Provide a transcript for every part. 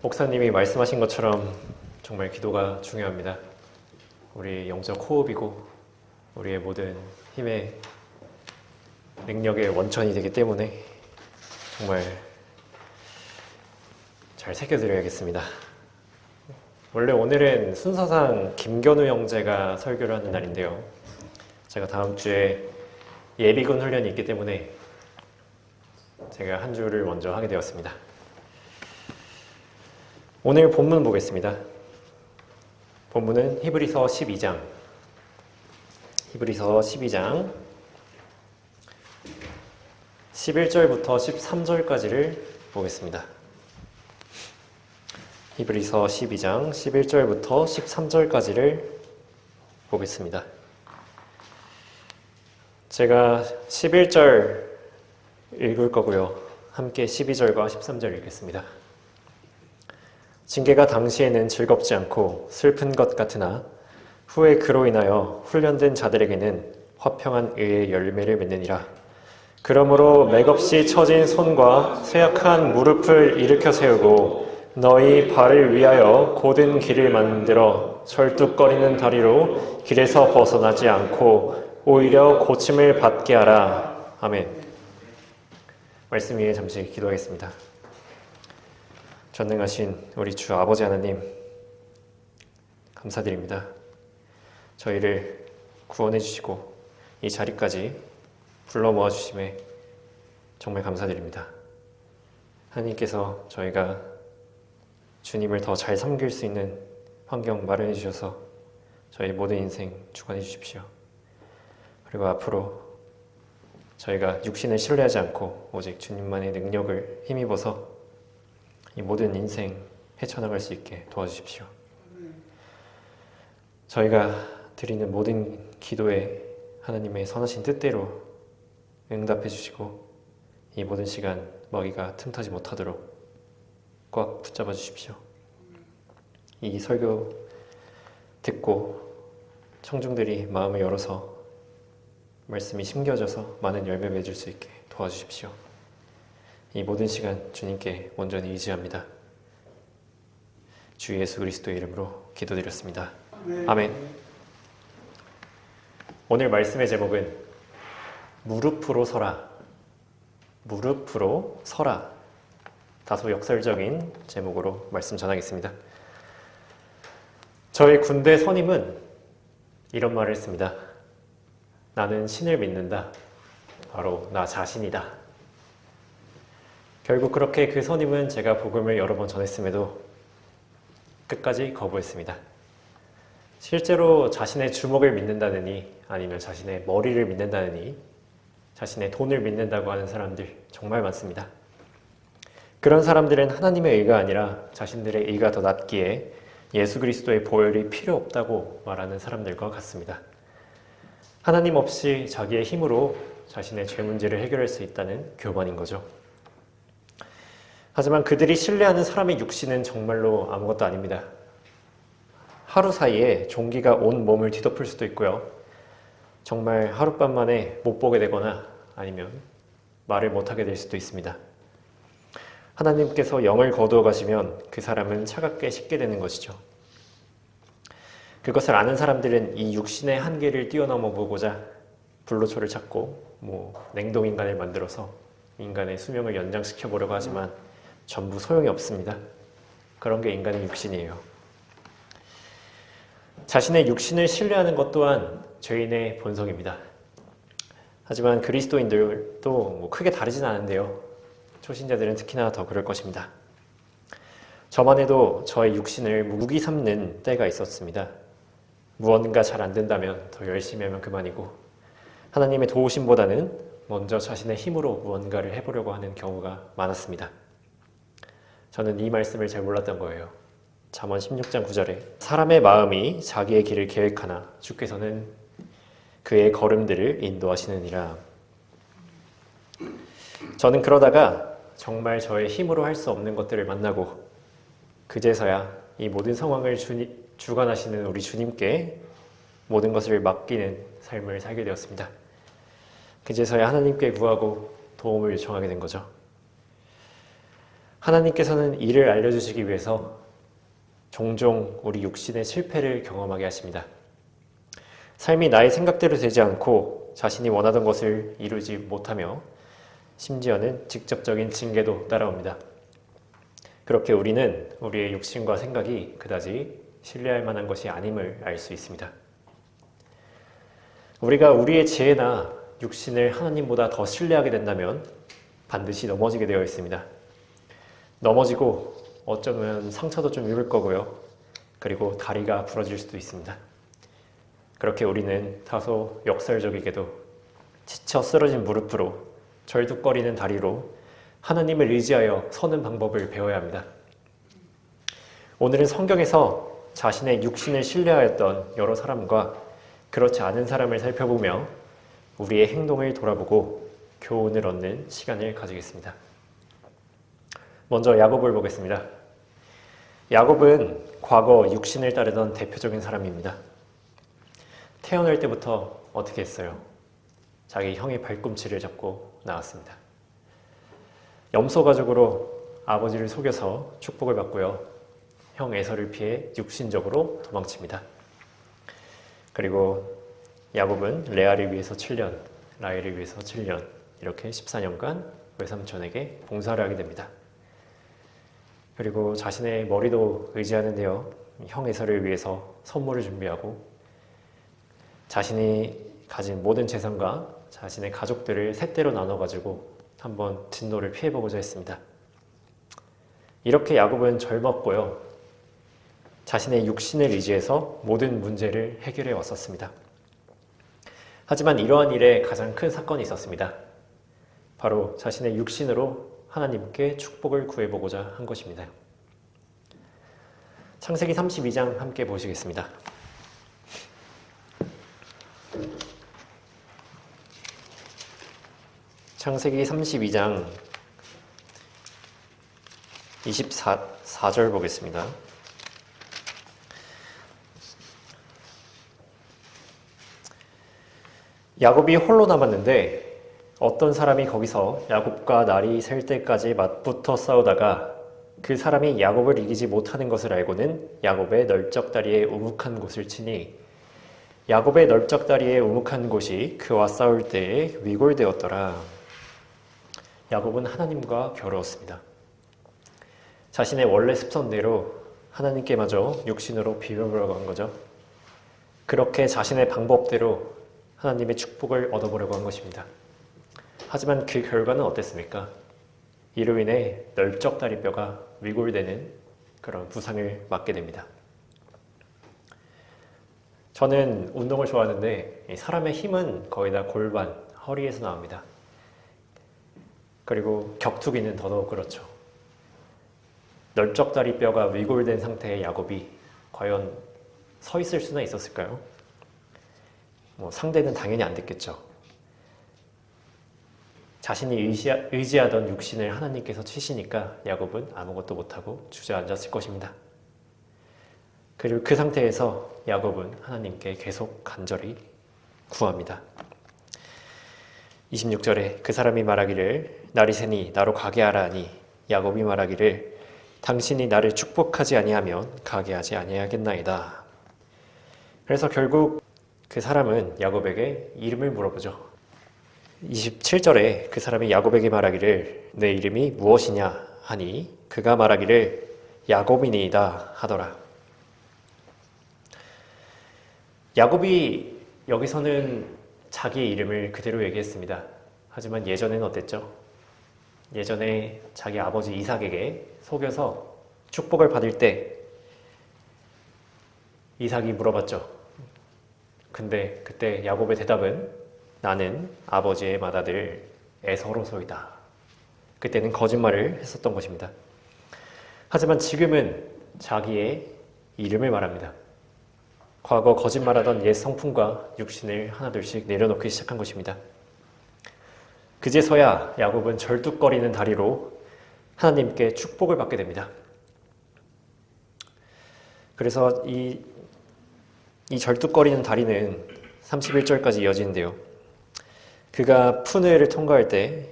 목사님이 말씀하신 것처럼 정말 기도가 중요합니다. 우리 영적 호흡이고 우리의 모든 힘의 능력의 원천이 되기 때문에 정말 잘 새겨드려야겠습니다. 원래 오늘은 순서상 김견우 형제가 설교를 하는 날인데요. 제가 다음 주에 예비군 훈련이 있기 때문에 제가 한 주를 먼저 하게 되었습니다. 오늘 본문 보겠습니다. 본문은 히브리서 12장. 히브리서 12장 11절부터 13절까지를 보겠습니다. 히브리서 12장 11절부터 13절까지를 보겠습니다. 제가 11절 읽을 거고요. 함께 12절과 13절 읽겠습니다. 징계가 당시에는 즐겁지 않고 슬픈 것 같으나 후에 그로 인하여 훈련된 자들에게는 화평한 의의 열매를 맺느니라. 그러므로 맥없이 처진 손과 쇠약한 무릎을 일으켜 세우고 너희 발을 위하여 곧은 길을 만들어 철뚝거리는 다리로 길에서 벗어나지 않고 오히려 고침을 받게 하라. 아멘. 말씀 위에 잠시 기도하겠습니다. 전능하신 우리 주 아버지 하나님, 감사드립니다. 저희를 구원해 주시고 이 자리까지 불러 모아 주심에 정말 감사드립니다. 하나님께서 저희가 주님을 더 잘 섬길 수 있는 환경 마련해 주셔서 저희 모든 인생 주관해 주십시오. 그리고 앞으로 저희가 육신을 신뢰하지 않고 오직 주님만의 능력을 힘입어서 이 모든 인생 헤쳐나갈 수 있게 도와주십시오. 저희가 드리는 모든 기도에 하나님의 선하신 뜻대로 응답해 주시고 이 모든 시간 먹이가 틈타지 못하도록 꽉 붙잡아 주십시오. 이 설교 듣고 청중들이 마음을 열어서 말씀이 심겨져서 많은 열매 맺을 수 있게 도와주십시오. 이 모든 시간 주님께 온전히 의지합니다. 주 예수 그리스도의 이름으로 기도드렸습니다. 아멘. 오늘 말씀의 제목은 무릎으로 서라. 무릎으로 서라. 다소 역설적인 제목으로 말씀 전하겠습니다. 저희 군대 선임은 이런 말을 했습니다. 나는 신을 믿는다. 바로 나 자신이다. 결국 그렇게 그 선임은 제가 복음을 여러 번 전했음에도 끝까지 거부했습니다. 실제로 자신의 주먹을 믿는다느니 아니면 자신의 머리를 믿는다느니 자신의 돈을 믿는다고 하는 사람들 정말 많습니다. 그런 사람들은 하나님의 의가 아니라 자신들의 의가 더 낫기에 예수 그리스도의 보혈이 필요 없다고 말하는 사람들과 같습니다. 하나님 없이 자기의 힘으로 자신의 죄 문제를 해결할 수 있다는 교만인 거죠. 하지만 그들이 신뢰하는 사람의 육신은 정말로 아무것도 아닙니다. 하루 사이에 종기가 온 몸을 뒤덮을 수도 있고요. 정말 하룻밤 만에 못 보게 되거나 아니면 말을 못하게 될 수도 있습니다. 하나님께서 영을 거두어 가시면 그 사람은 차갑게 식게 되는 것이죠. 그것을 아는 사람들은 이 육신의 한계를 뛰어넘어 보고자 불로초를 찾고 냉동인간을 만들어서 인간의 수명을 연장시켜 보려고 하지만 전부 소용이 없습니다. 그런 게 인간의 육신이에요. 자신의 육신을 신뢰하는 것 또한 죄인의 본성입니다. 하지만 그리스도인들도 크게 다르진 않은데요. 초신자들은 특히나 더 그럴 것입니다. 저만 해도 저의 육신을 무기 삼는 때가 있었습니다. 무언가 잘 안 된다면 더 열심히 하면 그만이고 하나님의 도우심보다는 먼저 자신의 힘으로 무언가를 해보려고 하는 경우가 많았습니다. 저는 이 말씀을 잘 몰랐던 거예요. 잠언 16장 9절에 사람의 마음이 자기의 길을 계획하나 주께서는 그의 걸음들을 인도하시느니라. 저는 그러다가 정말 저의 힘으로 할 수 없는 것들을 만나고 그제서야 이 모든 상황을 주관하시는 우리 주님께 모든 것을 맡기는 삶을 살게 되었습니다. 그제서야 하나님께 구하고 도움을 요청하게 된 거죠. 하나님께서는 이를 알려주시기 위해서 종종 우리 육신의 실패를 경험하게 하십니다. 삶이 나의 생각대로 되지 않고 자신이 원하던 것을 이루지 못하며 심지어는 직접적인 징계도 따라옵니다. 그렇게 우리는 우리의 육신과 생각이 그다지 신뢰할 만한 것이 아님을 알 수 있습니다. 우리가 우리의 지혜나 육신을 하나님보다 더 신뢰하게 된다면 반드시 넘어지게 되어 있습니다. 넘어지고 어쩌면 상처도 좀 입을 거고요. 그리고 다리가 부러질 수도 있습니다. 그렇게 우리는 다소 역설적이게도 지쳐 쓰러진 무릎으로 절뚝거리는 다리로 하나님을 의지하여 서는 방법을 배워야 합니다. 오늘은 성경에서 자신의 육신을 신뢰하였던 여러 사람과 그렇지 않은 사람을 살펴보며 우리의 행동을 돌아보고 교훈을 얻는 시간을 가지겠습니다. 먼저 야곱을 보겠습니다. 야곱은 과거 육신을 따르던 대표적인 사람입니다. 태어날 때부터 어떻게 했어요? 자기 형의 발꿈치를 잡고 나왔습니다. 염소 가족으로 아버지를 속여서 축복을 받고요. 형 에서를 피해 육신적으로 도망칩니다. 그리고 야곱은 레아를 위해서 7년, 라헬을 위해서 7년 이렇게 14년간 외삼촌에게 봉사를 하게 됩니다. 그리고 자신의 머리도 의지하는데요. 형 에서를 위해서 선물을 준비하고 자신이 가진 모든 재산과 자신의 가족들을 셋대로 나눠가지고 한번 진노를 피해보고자 했습니다. 이렇게 야곱은 젊었고요. 자신의 육신을 의지해서 모든 문제를 해결해 왔었습니다. 하지만 이러한 일에 가장 큰 사건이 있었습니다. 바로 자신의 육신으로 하나님께 축복을 구해보고자 한 것입니다. 창세기 32장 함께 보시겠습니다. 창세기 32장 24절 보겠습니다. 야곱이 홀로 남았는데 어떤 사람이 거기서 야곱과 날이 셀 때까지 맞붙어 싸우다가 그 사람이 야곱을 이기지 못하는 것을 알고는 야곱의 널쩍다리에 우묵한 곳을 치니 야곱의 널쩍다리에 우묵한 곳이 그와 싸울 때에 위골되었더라. 야곱은 하나님과 겨루었습니다. 자신의 원래 습성대로 하나님께 마저 육신으로 비벼보려고 한 거죠. 그렇게 자신의 방법대로 하나님의 축복을 얻어보려고 한 것입니다. 하지만 그 결과는 어땠습니까? 이로 인해 널쩍다리뼈가 위골되는 그런 부상을 맞게 됩니다. 저는 운동을 좋아하는데 사람의 힘은 거의 다 골반, 허리에서 나옵니다. 그리고 격투기는 더더욱 그렇죠. 널쩍다리뼈가 위골된 상태의 야곱이 과연 서 있을 수나 있었을까요? 상대는 당연히 안 됐겠죠. 자신이 의지하던 육신을 하나님께서 치시니까 야곱은 아무것도 못하고 주저앉았을 것입니다. 그리고 그 상태에서 야곱은 하나님께 계속 간절히 구합니다. 26절에 그 사람이 말하기를 날이 새니 나로 가게 하라 하니 야곱이 말하기를 당신이 나를 축복하지 아니하면 가게 하지 아니하겠나이다. 그래서 결국 그 사람은 야곱에게 이름을 물어보죠. 27절에 그 사람이 야곱에게 말하기를 내 이름이 무엇이냐 하니 그가 말하기를 야곱이니이다 하더라. 야곱이 여기서는 자기의 이름을 그대로 얘기했습니다. 하지만 예전에는 어땠죠? 예전에 자기 아버지 이삭에게 속여서 축복을 받을 때 이삭이 물어봤죠. 근데 그때 야곱의 대답은 나는 아버지의 맏아들 에서로소이다. 그때는 거짓말을 했었던 것입니다. 하지만 지금은 자기의 이름을 말합니다. 과거 거짓말하던 옛 성품과 육신을 하나둘씩 내려놓기 시작한 것입니다. 그제서야 야곱은 절뚝거리는 다리로 하나님께 축복을 받게 됩니다. 그래서 이 절뚝거리는 다리는 31절까지 이어지는데요. 그가 푸느를 통과할 때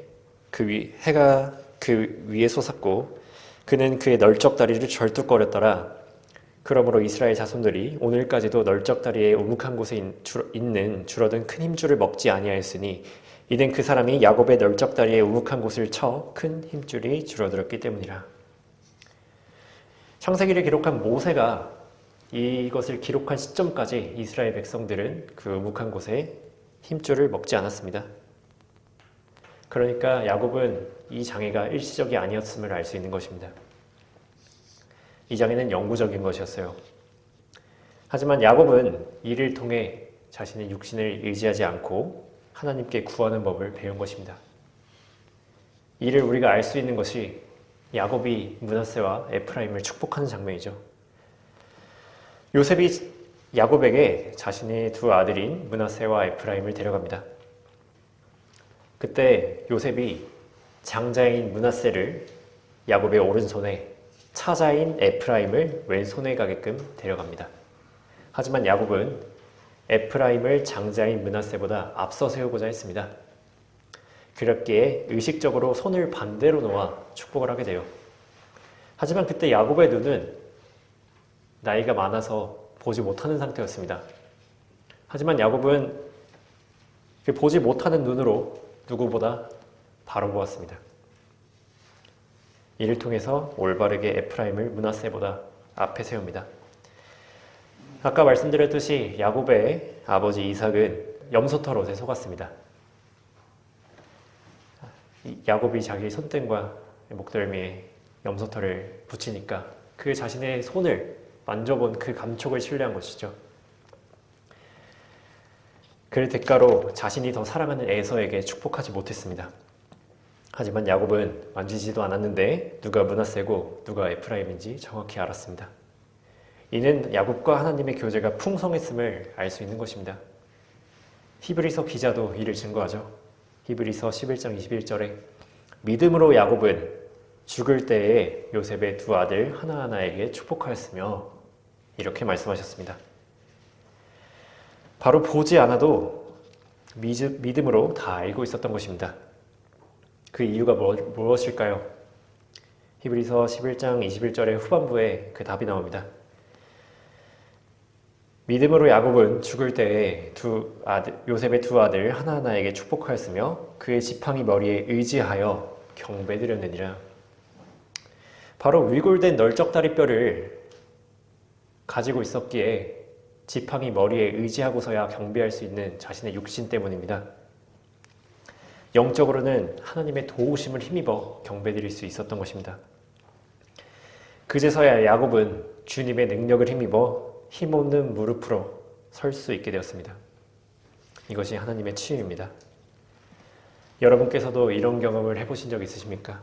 해가 그 위에 솟았고 그는 그의 널쩍다리를 절뚝거렸더라. 그러므로 이스라엘 자손들이 오늘까지도 널쩍다리의 우묵한 곳에 있는 줄어든 큰 힘줄을 먹지 아니하였으니 이는 그 사람이 야곱의 널쩍다리의 우묵한 곳을 쳐 큰 힘줄이 줄어들었기 때문이라. 창세기를 기록한 모세가 이것을 기록한 시점까지 이스라엘 백성들은 그 우묵한 곳에 힘줄을 먹지 않았습니다. 그러니까 야곱은 이 장애가 일시적이 아니었음을 알 수 있는 것입니다. 이 장애는 영구적인 것이었어요. 하지만 야곱은 이를 통해 자신의 육신을 의지하지 않고 하나님께 구하는 법을 배운 것입니다. 이를 우리가 알 수 있는 것이 야곱이 므낫세와 에프라임을 축복하는 장면이죠. 요셉이 야곱에게 자신의 두 아들인 므낫세와 에프라임을 데려갑니다. 그때 요셉이 장자인 므낫세를 야곱의 오른손에, 차자인 에프라임을 왼손에 가게끔 데려갑니다. 하지만 야곱은 에프라임을 장자인 므낫세보다 앞서 세우고자 했습니다. 그렇기에 의식적으로 손을 반대로 놓아 축복을 하게 돼요. 하지만 그때 야곱의 눈은 나이가 많아서 보지 못하는 상태였습니다. 하지만 야곱은 그 보지 못하는 눈으로 누구보다 바로 보았습니다. 이를 통해서 올바르게 에프라임을 므낫세보다 앞에 세웁니다. 아까 말씀드렸듯이 야곱의 아버지 이삭은 염소털옷에 속았습니다. 야곱이 자기 손등과 목덜미에 염소털을 붙이니까 그 자신의 손을 만져본 그 감촉을 신뢰한 것이죠. 그 대가로 자신이 더 사랑하는 에서에게 축복하지 못했습니다. 하지만 야곱은 만지지도 않았는데 누가 므낫세고 누가 에프라임인지 정확히 알았습니다. 이는 야곱과 하나님의 교제가 풍성했음을 알 수 있는 것입니다. 히브리서 기자도 이를 증거하죠. 히브리서 11장 21절에 믿음으로 야곱은 죽을 때에 요셉의 두 아들 하나하나에게 축복하였으며 이렇게 말씀하셨습니다. 바로 보지 않아도 믿음으로 다 알고 있었던 것입니다. 그 이유가 무엇일까요? 히브리서 11장 21절의 후반부에 그 답이 나옵니다. 믿음으로 야곱은 죽을 때에 요셉의 두 아들 하나하나에게 축복하였으며 그의 지팡이 머리에 의지하여 경배드렸느니라. 바로 위골된 널쩍다리뼈를 가지고 있었기에 지팡이 머리에 의지하고서야 경배할 수 있는 자신의 육신 때문입니다. 영적으로는 하나님의 도우심을 힘입어 경배드릴 수 있었던 것입니다. 그제서야 야곱은 주님의 능력을 힘입어 힘없는 무릎으로 설 수 있게 되었습니다. 이것이 하나님의 치유입니다. 여러분께서도 이런 경험을 해보신 적 있으십니까?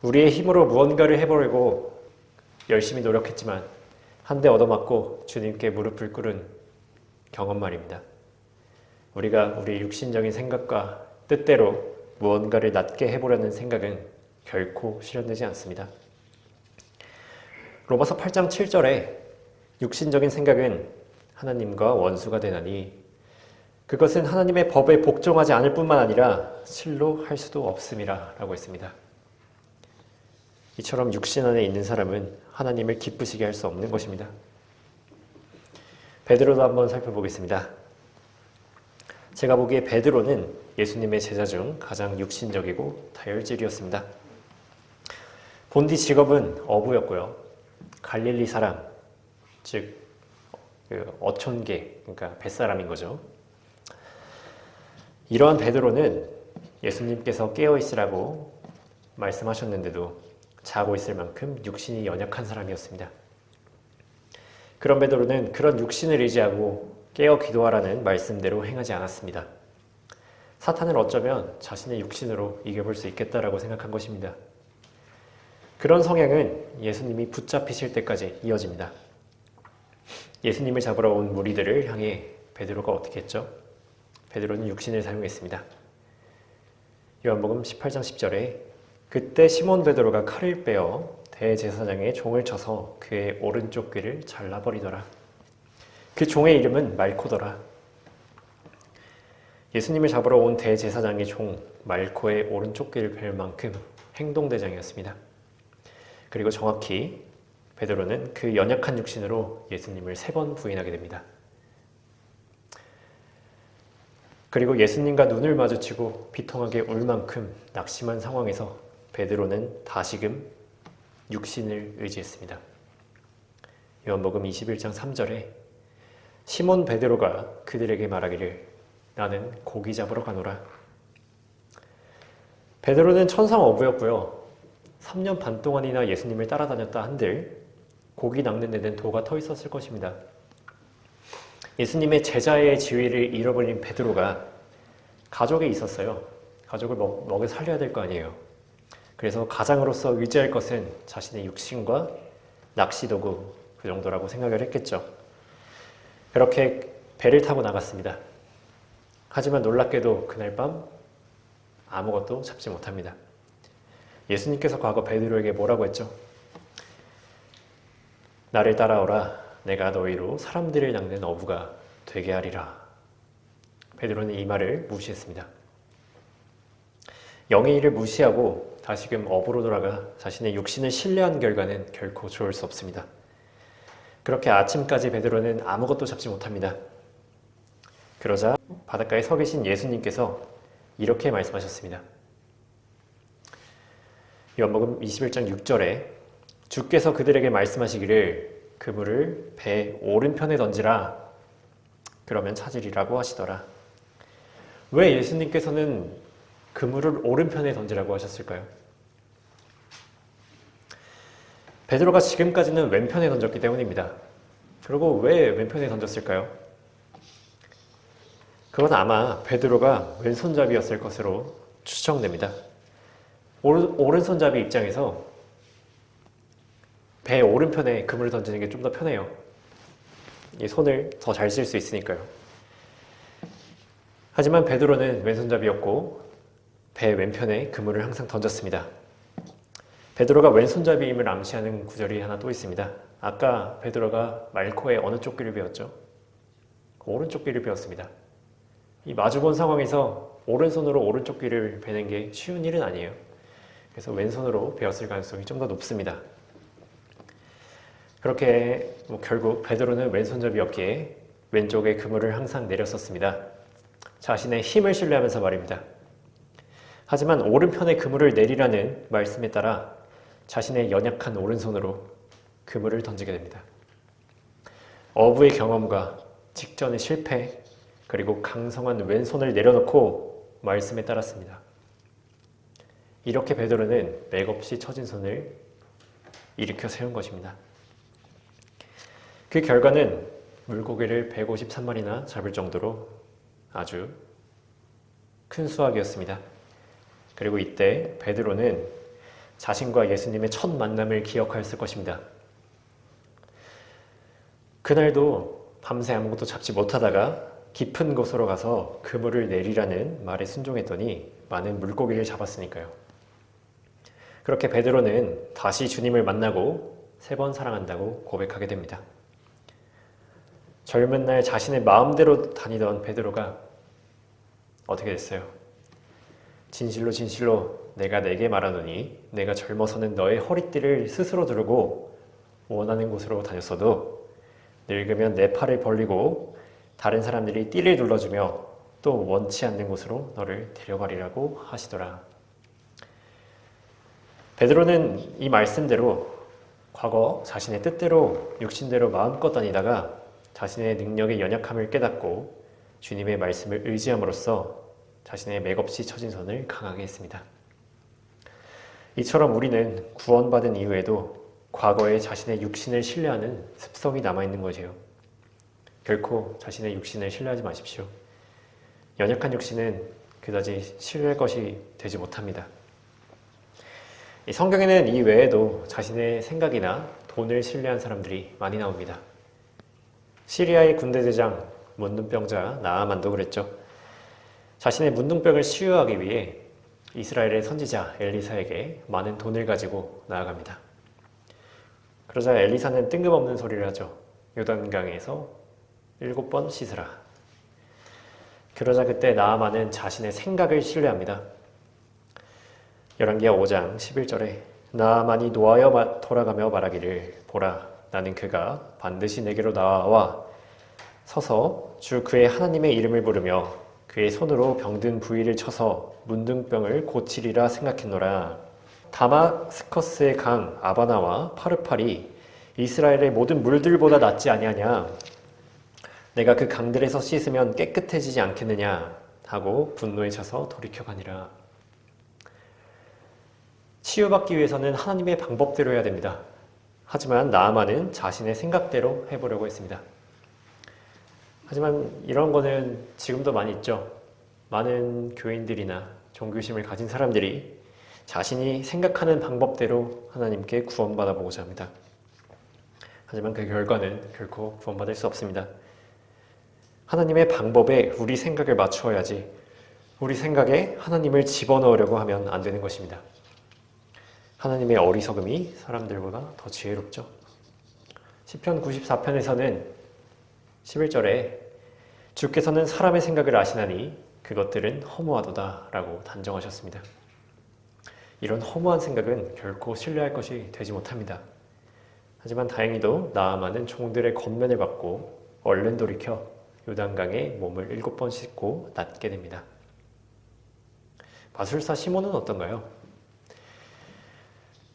우리의 힘으로 무언가를 해보려고 열심히 노력했지만 한 대 얻어맞고 주님께 무릎을 꿇은 경험 말입니다. 우리가 우리 육신적인 생각과 뜻대로 무언가를 낫게 해보려는 생각은 결코 실현되지 않습니다. 로마서 8장 7절에 육신적인 생각은 하나님과 원수가 되나니 그것은 하나님의 법에 복종하지 않을 뿐만 아니라 실로 할 수도 없음이라 라고 했습니다. 이처럼 육신 안에 있는 사람은 하나님을 기쁘시게 할 수 없는 것입니다. 베드로도 한번 살펴보겠습니다. 제가 보기에 베드로는 예수님의 제자 중 가장 육신적이고 다혈질이었습니다. 본디 직업은 어부였고요. 갈릴리 사람, 즉 어촌계, 그러니까 뱃사람인 거죠. 이러한 베드로는 예수님께서 깨어있으라고 말씀하셨는데도 자고 있을 만큼 육신이 연약한 사람이었습니다. 그런 베드로는 그런 육신을 의지하고 깨어 기도하라는 말씀대로 행하지 않았습니다. 사탄을 어쩌면 자신의 육신으로 이겨볼 수 있겠다라고 생각한 것입니다. 그런 성향은 예수님이 붙잡히실 때까지 이어집니다. 예수님을 잡으러 온 무리들을 향해 베드로가 어떻게 했죠? 베드로는 육신을 사용했습니다. 요한복음 18장 10절에 그때 시몬 베드로가 칼을 빼어 대제사장의 종을 쳐서 그의 오른쪽 귀를 잘라버리더라. 그 종의 이름은 말코더라. 예수님을 잡으러 온 대제사장의 종 말코의 오른쪽 귀를 뺄 만큼 행동대장이었습니다. 그리고 정확히 베드로는 그 연약한 육신으로 예수님을 3번 부인하게 됩니다. 그리고 예수님과 눈을 마주치고 비통하게 울 만큼 낙심한 상황에서 베드로는 다시금 육신을 의지했습니다. 요한복음 21장 3절에 시몬 베드로가 그들에게 말하기를 나는 고기 잡으러 가노라. 베드로는 천상 어부였고요. 3년 반 동안이나 예수님을 따라다녔다 한들 고기 낚는 데는 도가 터 있었을 것입니다. 예수님의 제자의 지위를 잃어버린 베드로가 가족에 있었어요. 가족을 먹여 살려야 될 거 아니에요. 그래서 가장으로서 의지할 것은 자신의 육신과 낚시도구 그 정도라고 생각을 했겠죠. 그렇게 배를 타고 나갔습니다. 하지만 놀랍게도 그날 밤 아무것도 잡지 못합니다. 예수님께서 과거 베드로에게 뭐라고 했죠? 나를 따라오라. 내가 너희로 사람들을 낚는 어부가 되게 하리라. 베드로는 이 말을 무시했습니다. 영의 일을 무시하고 다시금 어부로 돌아가 자신의 육신을 신뢰한 결과는 결코 좋을 수 없습니다. 그렇게 아침까지 베드로는 아무것도 잡지 못합니다. 그러자 바닷가에 서 계신 예수님께서 이렇게 말씀하셨습니다. 요한복음 21장 6절에 주께서 그들에게 말씀하시기를 그물을 배 오른편에 던지라. 그러면 찾으리라고 하시더라. 왜 예수님께서는 그물을 오른편에 던지라고 하셨을까요? 베드로가 지금까지는 왼편에 던졌기 때문입니다. 그리고 왜 왼편에 던졌을까요? 그건 아마 베드로가 왼손잡이였을 것으로 추정됩니다. 오른손잡이 입장에서 배 오른편에 그물을 던지는 게 좀 더 편해요. 이 손을 더 잘 쓸 수 있으니까요. 하지만 베드로는 왼손잡이였고 배 왼편에 그물을 항상 던졌습니다. 베드로가 왼손잡이임을 암시하는 구절이 하나 또 있습니다. 아까 베드로가 말코의 어느 쪽 귀를 베었죠? 오른쪽 귀를 베었습니다. 이 마주본 상황에서 오른손으로 오른쪽 귀를 베는 게 쉬운 일은 아니에요. 그래서 왼손으로 베었을 가능성이 좀 더 높습니다. 그렇게 결국 베드로는 왼손잡이였기에 왼쪽에 그물을 항상 내렸었습니다. 자신의 힘을 신뢰하면서 말입니다. 하지만 오른편에 그물을 내리라는 말씀에 따라 자신의 연약한 오른손으로 그물을 던지게 됩니다. 어부의 경험과 직전의 실패, 그리고 강성한 왼손을 내려놓고 말씀에 따랐습니다. 이렇게 베드로는 맥없이 처진 손을 일으켜 세운 것입니다. 그 결과는 물고기를 153마리나 잡을 정도로 아주 큰 수확이었습니다. 그리고 이때 베드로는 자신과 예수님의 첫 만남을 기억하였을 것입니다. 그날도 밤새 아무것도 잡지 못하다가 깊은 곳으로 가서 그물을 내리라는 말에 순종했더니 많은 물고기를 잡았으니까요. 그렇게 베드로는 다시 주님을 만나고 3번 사랑한다고 고백하게 됩니다. 젊은 날 자신의 마음대로 다니던 베드로가 어떻게 됐어요? 진실로 진실로 내가 네게 말하노니 내가 젊어서는 너의 허리띠를 스스로 두르고 원하는 곳으로 다녔어도 늙으면 내 팔을 벌리고 다른 사람들이 띠를 눌러주며 또 원치 않는 곳으로 너를 데려가리라고 하시더라. 베드로는 이 말씀대로 과거 자신의 뜻대로 육신대로 마음껏 다니다가 자신의 능력의 연약함을 깨닫고 주님의 말씀을 의지함으로써 자신의 맥없이 처진 손을 강하게 했습니다. 이처럼 우리는 구원받은 이후에도 과거에 자신의 육신을 신뢰하는 습성이 남아있는 것이에요. 결코 자신의 육신을 신뢰하지 마십시오. 연약한 육신은 그다지 신뢰할 것이 되지 못합니다. 이 성경에는 이 외에도 자신의 생각이나 돈을 신뢰한 사람들이 많이 나옵니다. 시리아의 군대대장 문둥병자 나아만도 그랬죠. 자신의 문둥병을 치유하기 위해 이스라엘의 선지자 엘리사에게 많은 돈을 가지고 나아갑니다. 그러자 엘리사는 뜬금없는 소리를 하죠. 요단강에서 7번 씻으라. 그러자 그때 나아만은 자신의 생각을 신뢰합니다. 열왕기하 5장 11절에 나만이 노하여 돌아가며 말하기를 보라 나는 그가 반드시 내게로 나와 서서 주 그의 하나님의 이름을 부르며 그의 손으로 병든 부위를 쳐서 문둥병을 고치리라 생각했노라. 다마스커스의 강 아바나와 파르팔이 이스라엘의 모든 물들보다 낫지 아니하냐. 내가 그 강들에서 씻으면 깨끗해지지 않겠느냐 하고 분노에 차서 돌이켜가니라. 치유받기 위해서는 하나님의 방법대로 해야 됩니다. 하지만 나아만은 자신의 생각대로 해보려고 했습니다. 하지만 이런 거는 지금도 많이 있죠. 많은 교인들이나 종교심을 가진 사람들이 자신이 생각하는 방법대로 하나님께 구원받아보고자 합니다. 하지만 그 결과는 결코 구원받을 수 없습니다. 하나님의 방법에 우리 생각을 맞추어야지 우리 생각에 하나님을 집어넣으려고 하면 안 되는 것입니다. 하나님의 어리석음이 사람들보다 더 지혜롭죠. 시편 94편에서는 11절에 주께서는 사람의 생각을 아시나니 그것들은 허무하도다 라고 단정하셨습니다. 이런 허무한 생각은 결코 신뢰할 것이 되지 못합니다. 하지만 다행히도 나아만은 종들의 권면을 받고 얼른 돌이켜 요단강에 몸을 7번 씻고 낫게 됩니다. 마술사 시몬은 어떤가요?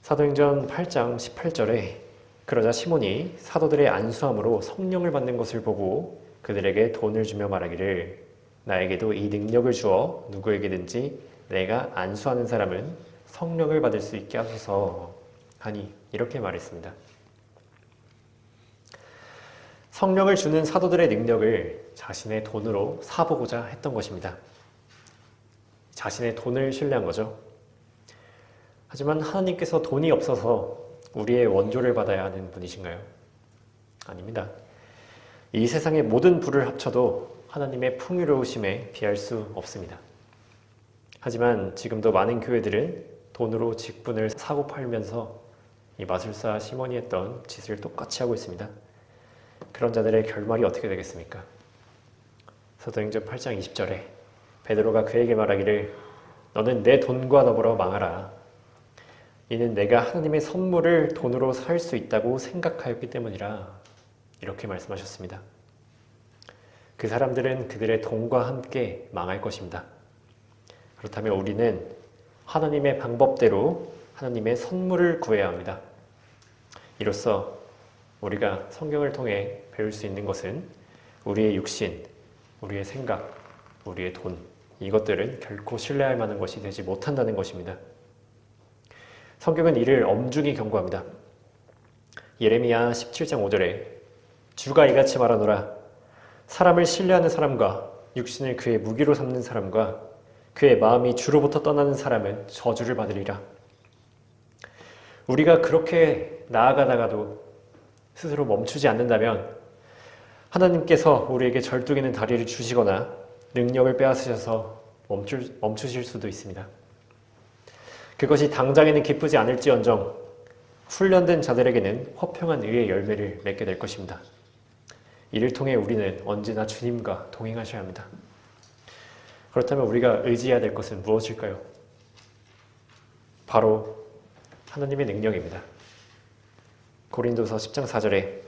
사도행전 8장 18절에 그러자 시몬이 사도들의 안수함으로 성령을 받는 것을 보고 그들에게 돈을 주며 말하기를 나에게도 이 능력을 주어 누구에게든지 내가 안수하는 사람은 성령을 받을 수 있게 하소서 하니 이렇게 말했습니다. 성령을 주는 사도들의 능력을 자신의 돈으로 사보고자 했던 것입니다. 자신의 돈을 신뢰한 거죠. 하지만 하나님께서 돈이 없어서 우리의 원조를 받아야 하는 분이신가요? 아닙니다. 이 세상의 모든 부를 합쳐도 하나님의 풍요로우심에 비할 수 없습니다. 하지만 지금도 많은 교회들은 돈으로 직분을 사고 팔면서 이 마술사 시몬이 했던 짓을 똑같이 하고 있습니다. 그런 자들의 결말이 어떻게 되겠습니까? 사도행전 8장 20절에 베드로가 그에게 말하기를 너는 내 돈과 더불어 망하라. 이는 내가 하나님의 선물을 돈으로 살 수 있다고 생각하였기 때문이라. 이렇게 말씀하셨습니다. 그 사람들은 그들의 돈과 함께 망할 것입니다. 그렇다면 우리는 하나님의 방법대로 하나님의 선물을 구해야 합니다. 이로써 우리가 성경을 통해 배울 수 있는 것은 우리의 육신, 우리의 생각, 우리의 돈, 이것들은 결코 신뢰할 만한 것이 되지 못한다는 것입니다. 성경은 이를 엄중히 경고합니다. 예레미야 17장 5절에 주가 이같이 말하노라. 사람을 신뢰하는 사람과 육신을 그의 무기로 삼는 사람과 그의 마음이 주로부터 떠나는 사람은 저주를 받으리라. 우리가 그렇게 나아가다가도 스스로 멈추지 않는다면 하나님께서 우리에게 절뚝이는 다리를 주시거나 능력을 빼앗으셔서 멈추실 수도 있습니다. 그것이 당장에는 기쁘지 않을지언정 훈련된 자들에게는 화평한 의의 열매를 맺게 될 것입니다. 이를 통해 우리는 언제나 주님과 동행하셔야 합니다. 그렇다면 우리가 의지해야 될 것은 무엇일까요? 바로 하나님의 능력입니다. 고린도서 10장 4절에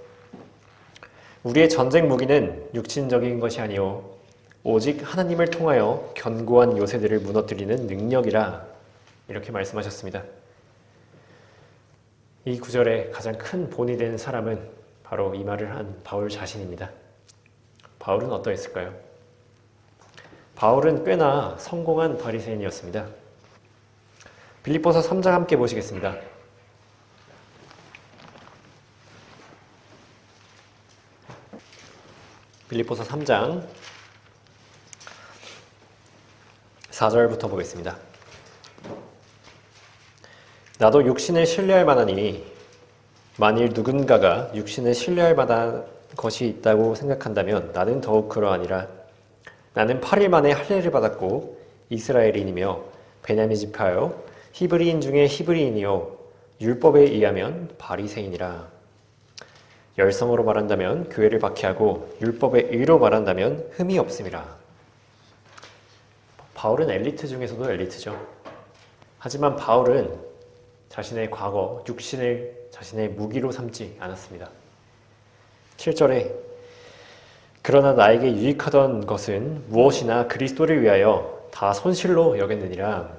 우리의 전쟁 무기는 육신적인 것이 아니요 오직 하나님을 통하여 견고한 요새들을 무너뜨리는 능력이라 이렇게 말씀하셨습니다. 이 구절의 가장 큰 본이 되는 사람은 바로 이 말을 한 바울 자신입니다. 바울은 어떠했을까요? 바울은 꽤나 성공한 바리새인이었습니다. 빌립보서 3장 함께 보시겠습니다. 빌립보서 3장 4절부터 보겠습니다. 나도 육신을 신뢰할 만하니 만일 누군가가 육신을 신뢰할 만한 것이 있다고 생각한다면 나는 더욱 그러하니라. 나는 8일 만에 할례를 받았고 이스라엘인이며 베냐민 지파요 히브리인 중에 히브리인이요 율법에 의하면 바리새인이라. 열성으로 말한다면 교회를 박해하고 율법의 의로 말한다면 흠이 없음이라. 바울은 엘리트 중에서도 엘리트죠. 하지만 바울은 자신의 과거, 육신을 자신의 무기로 삼지 않았습니다. 7절에 그러나 나에게 유익하던 것은 무엇이나 그리스도를 위하여 다 손실로 여겼느니라.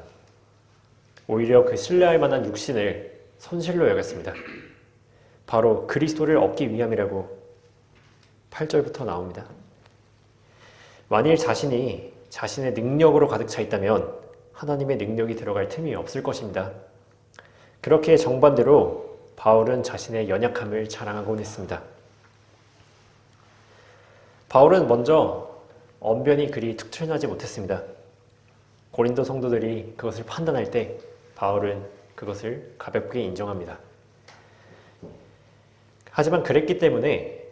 오히려 그 신뢰할 만한 육신을 손실로 여겼습니다. 바로 그리스도를 얻기 위함이라고 8절부터 나옵니다. 만일 자신이 자신의 능력으로 가득 차 있다면 하나님의 능력이 들어갈 틈이 없을 것입니다. 그렇게 정반대로 바울은 자신의 연약함을 자랑하곤 했습니다. 바울은 먼저 언변이 그리 특출나지 못했습니다. 고린도 성도들이 그것을 판단할 때 바울은 그것을 가볍게 인정합니다. 하지만 그랬기 때문에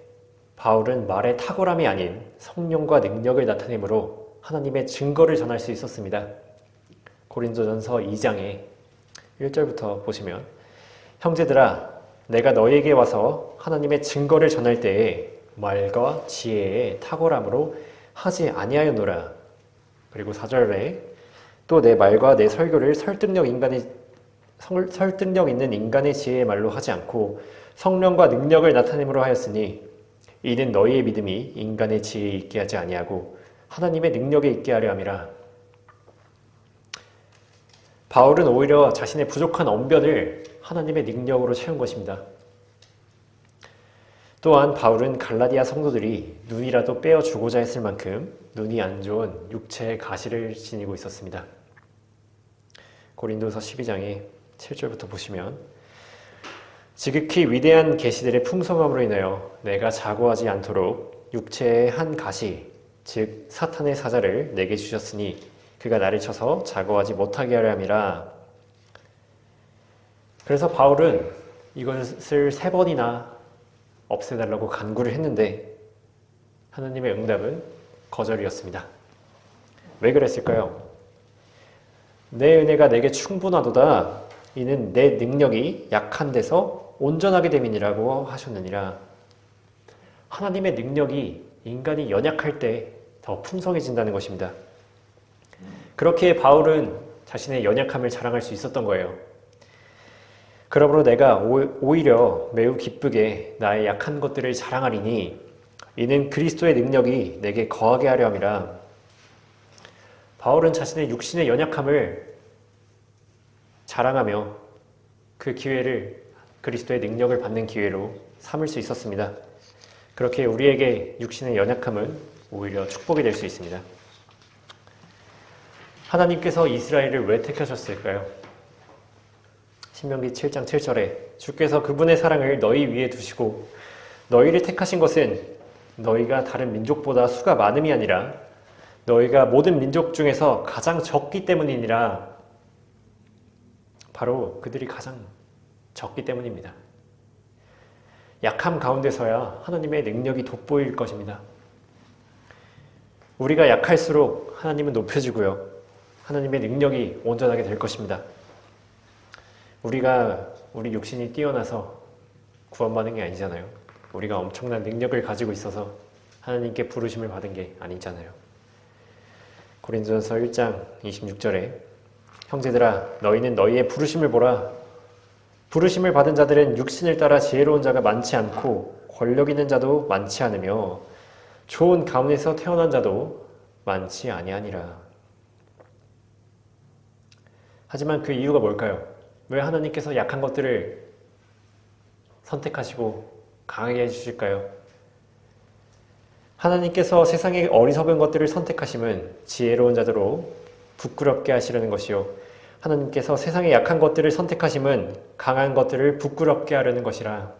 바울은 말의 탁월함이 아닌 성령과 능력을 나타내므로 하나님의 증거를 전할 수 있었습니다. 고린도전서 2장에 1절부터 보시면 형제들아 내가 너희에게 와서 하나님의 증거를 전할 때에 말과 지혜의 탁월함으로 하지 아니하였노라. 그리고 4절에 또 내 말과 내 설교를 설득력 있는 인간의 지혜의 말로 하지 않고 성령과 능력을 나타내므로 하였으니 이는 너희의 믿음이 인간의 지혜에 있게 하지 아니하고 하나님의 능력에 있게 하려 함이라. 바울은 오히려 자신의 부족한 언변을 하나님의 능력으로 채운 것입니다. 또한 바울은 갈라디아 성도들이 눈이라도 빼어주고자 했을 만큼 눈이 안 좋은 육체의 가시를 지니고 있었습니다. 고린도서 12장에 7절부터 보시면 지극히 위대한 계시들의 풍성함으로 인하여 내가 자고하지 않도록 육체의 한 가시 즉 사탄의 사자를 내게 주셨으니 그가 나를 쳐서 자고하지 못하게 하려 함이라. 그래서 바울은 이것을 3번이나 없애달라고 간구를 했는데 하나님의 응답은 거절이었습니다. 왜 그랬을까요? 내 은혜가 내게 충분하도다. 이는 내 능력이 약한 데서 온전하게 됨이니라고 하셨느니라. 하나님의 능력이 인간이 연약할 때 더 풍성해진다는 것입니다. 그렇게 바울은 자신의 연약함을 자랑할 수 있었던 거예요. 그러므로 내가 오히려 매우 기쁘게 나의 약한 것들을 자랑하리니 이는 그리스도의 능력이 내게 거하게 하려 함이라. 바울은 자신의 육신의 연약함을 자랑하며 그 기회를 그리스도의 능력을 받는 기회로 삼을 수 있었습니다. 그렇게 우리에게 육신의 연약함은 오히려 축복이 될 수 있습니다. 하나님께서 이스라엘을 왜 택하셨을까요? 신명기 7장 7절에 주께서 그분의 사랑을 너희 위에 두시고 너희를 택하신 것은 너희가 다른 민족보다 수가 많음이 아니라 너희가 모든 민족 중에서 가장 적기 때문이니라. 바로 그들이 가장 적기 때문입니다. 약함 가운데서야 하나님의 능력이 돋보일 것입니다. 우리가 약할수록 하나님은 높여지고요. 하나님의 능력이 온전하게 될 것입니다. 우리 육신이 뛰어나서 구원받은 게 아니잖아요. 우리가 엄청난 능력을 가지고 있어서 하나님께 부르심을 받은 게 아니잖아요. 고린도전서 1장 26절에 형제들아 너희는 너희의 부르심을 보라. 부르심을 받은 자들은 육신을 따라 지혜로운 자가 많지 않고 권력 있는 자도 많지 않으며 좋은 가문에서 태어난 자도 많지 아니하니라. 하지만 그 이유가 뭘까요? 왜 하나님께서 약한 것들을 선택하시고 강하게 해주실까요? 하나님께서 세상의 어리석은 것들을 선택하심은 지혜로운 자들로 부끄럽게 하시려는 것이요 하나님께서 세상의 약한 것들을 선택하심은 강한 것들을 부끄럽게 하려는 것이라.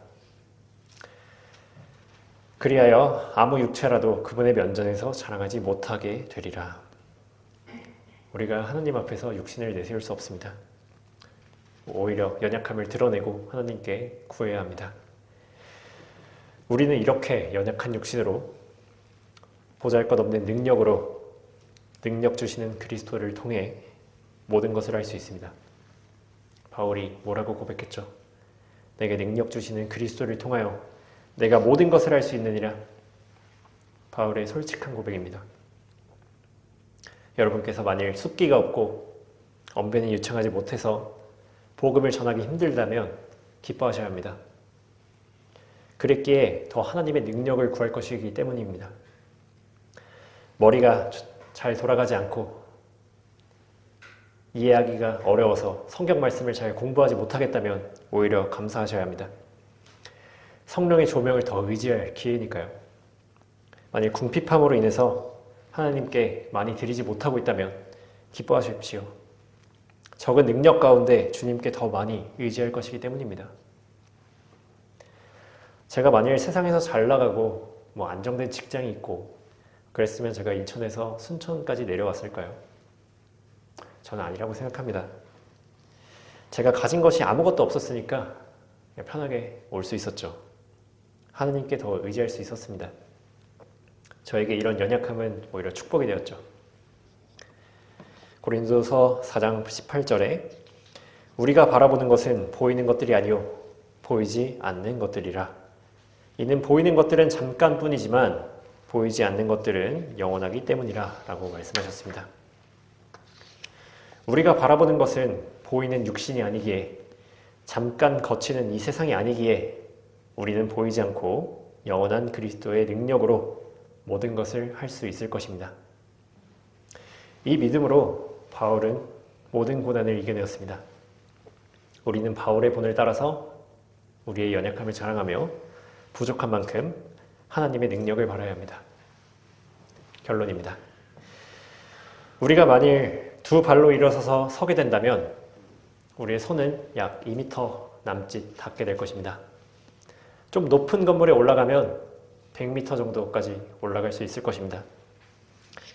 그리하여 아무 육체라도 그분의 면전에서 자랑하지 못하게 되리라. 우리가 하나님 앞에서 육신을 내세울 수 없습니다. 오히려 연약함을 드러내고 하나님께 구해야 합니다. 우리는 이렇게 연약한 육신으로 보잘것없는 능력으로 능력 주시는 그리스도를 통해 모든 것을 할 수 있습니다. 바울이 뭐라고 고백했죠? 내게 능력 주시는 그리스도를 통하여 내가 모든 것을 할 수 있느니라. 바울의 솔직한 고백입니다. 여러분께서 만일 숫기가 없고 언변이 유창하지 못해서 복음을 전하기 힘들다면 기뻐하셔야 합니다. 그랬기에 더 하나님의 능력을 구할 것이기 때문입니다. 머리가 잘 돌아가지 않고 이해하기가 어려워서 성경 말씀을 잘 공부하지 못하겠다면 오히려 감사하셔야 합니다. 성령의 조명을 더 의지할 기회니까요. 만일 궁핍함으로 인해서 하나님께 많이 드리지 못하고 있다면 기뻐하십시오. 적은 능력 가운데 주님께 더 많이 의지할 것이기 때문입니다. 제가 만일 세상에서 잘 나가고 안정된 직장이 있고 그랬으면 제가 인천에서 순천까지 내려왔을까요? 저는 아니라고 생각합니다. 제가 가진 것이 아무것도 없었으니까 그냥 편하게 올 수 있었죠. 하느님께 더 의지할 수 있었습니다. 저에게 이런 연약함은 오히려 축복이 되었죠. 고린도서 4장 18절에 우리가 바라보는 것은 보이는 것들이 아니요 보이지 않는 것들이라. 이는 보이는 것들은 잠깐뿐이지만 보이지 않는 것들은 영원하기 때문이라 라고 말씀하셨습니다. 우리가 바라보는 것은 보이는 육신이 아니기에 잠깐 거치는 이 세상이 아니기에 우리는 보이지 않고 영원한 그리스도의 능력으로 모든 것을 할 수 있을 것입니다. 이 믿음으로 바울은 모든 고난을 이겨내었습니다. 우리는 바울의 본을 따라서 우리의 연약함을 자랑하며 부족한 만큼 하나님의 능력을 바라야 합니다. 결론입니다. 우리가 만일 두 발로 일어서서 서게 된다면 우리의 손은 약 2m 남짓 닿게 될 것입니다. 좀 높은 건물에 올라가면 100m 정도까지 올라갈 수 있을 것입니다.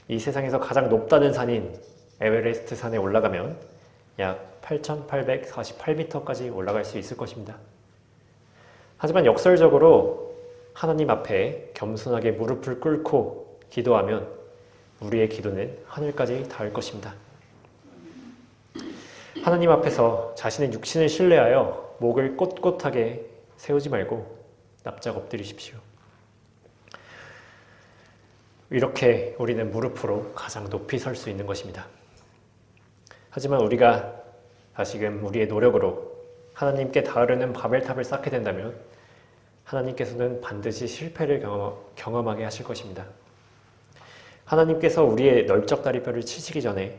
이 세상에서 가장 높다는 산인 에베레스트 산에 올라가면 약 8,848m까지 올라갈 수 있을 것입니다. 하지만 역설적으로 하나님 앞에 겸손하게 무릎을 꿇고 기도하면 우리의 기도는 하늘까지 닿을 것입니다. 하나님 앞에서 자신의 육신을 신뢰하여 목을 꼿꼿하게 세우지 말고 납작 엎드리십시오. 이렇게 우리는 무릎으로 가장 높이 설 수 있는 것입니다. 하지만 우리가 다시금 우리의 노력으로 하나님께 닿으려는 바벨탑을 쌓게 된다면 하나님께서는 반드시 실패를 경험하게 하실 것입니다. 하나님께서 우리의 널쩍다리뼈를 치시기 전에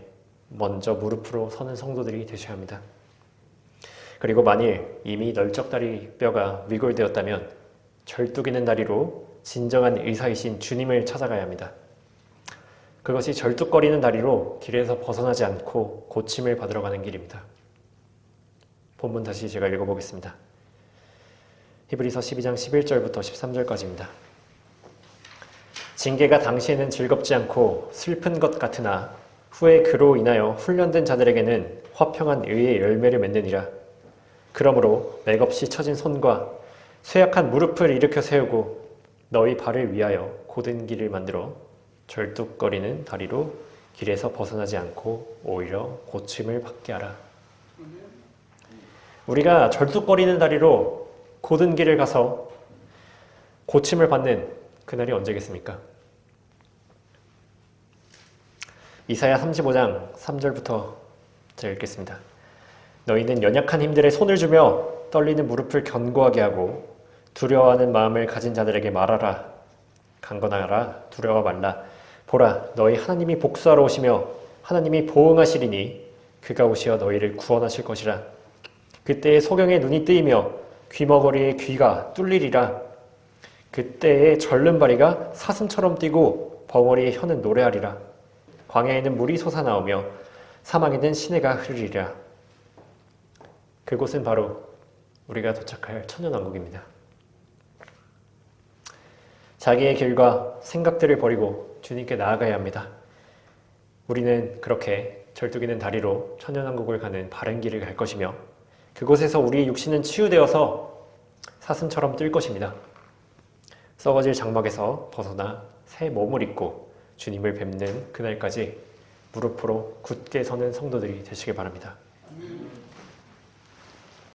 먼저 무릎으로 서는 성도들이 되셔야 합니다. 그리고 만일 이미 널쩍다리뼈가 위골되었다면 절뚝이는 다리로 진정한 의사이신 주님을 찾아가야 합니다. 그것이 절뚝거리는 다리로 길에서 벗어나지 않고 고침을 받으러 가는 길입니다. 본문 다시 제가 읽어보겠습니다. 히브리서 12장 11절부터 13절까지입니다. 징계가 당시에는 즐겁지 않고 슬픈 것 같으나 후에 그로 인하여 훈련된 자들에게는 화평한 의의 열매를 맺느니라. 그러므로 맥없이 처진 손과 쇠약한 무릎을 일으켜 세우고 너희 발을 위하여 곧은 길을 만들어 절뚝거리는 다리로 길에서 벗어나지 않고 오히려 고침을 받게 하라. 우리가 절뚝거리는 다리로 곧은 길을 가서 고침을 받는 그날이 언제겠습니까? 이사야 35장 3절부터 제가 읽겠습니다. 너희는 연약한 힘들에 손을 주며 떨리는 무릎을 견고하게 하고 두려워하는 마음을 가진 자들에게 말하라. 강건하라. 두려워 말라. 보라, 너희 하나님이 복수하러 오시며 하나님이 보응하시리니 그가 오시어 너희를 구원하실 것이라. 그때에 소경의 눈이 뜨이며 귀머거리의 귀가 뚫리리라. 그때에 절름발이가 사슴처럼 뛰고 벙어리의 혀는 노래하리라. 광야에는 물이 솟아나오며 사막에는 시내가 흐르리라. 그곳은 바로 우리가 도착할 천년왕국입니다. 자기의 길과 생각들을 버리고 주님께 나아가야 합니다. 우리는 그렇게 절뚝이는 다리로 천년왕국을 가는 바른 길을 갈 것이며 그곳에서 우리의 육신은 치유되어서 사슴처럼 뛸 것입니다. 썩어질 장막에서 벗어나 새 몸을 입고 주님을 뵙는 그날까지 무릎으로 굳게 서는 성도들이 되시길 바랍니다.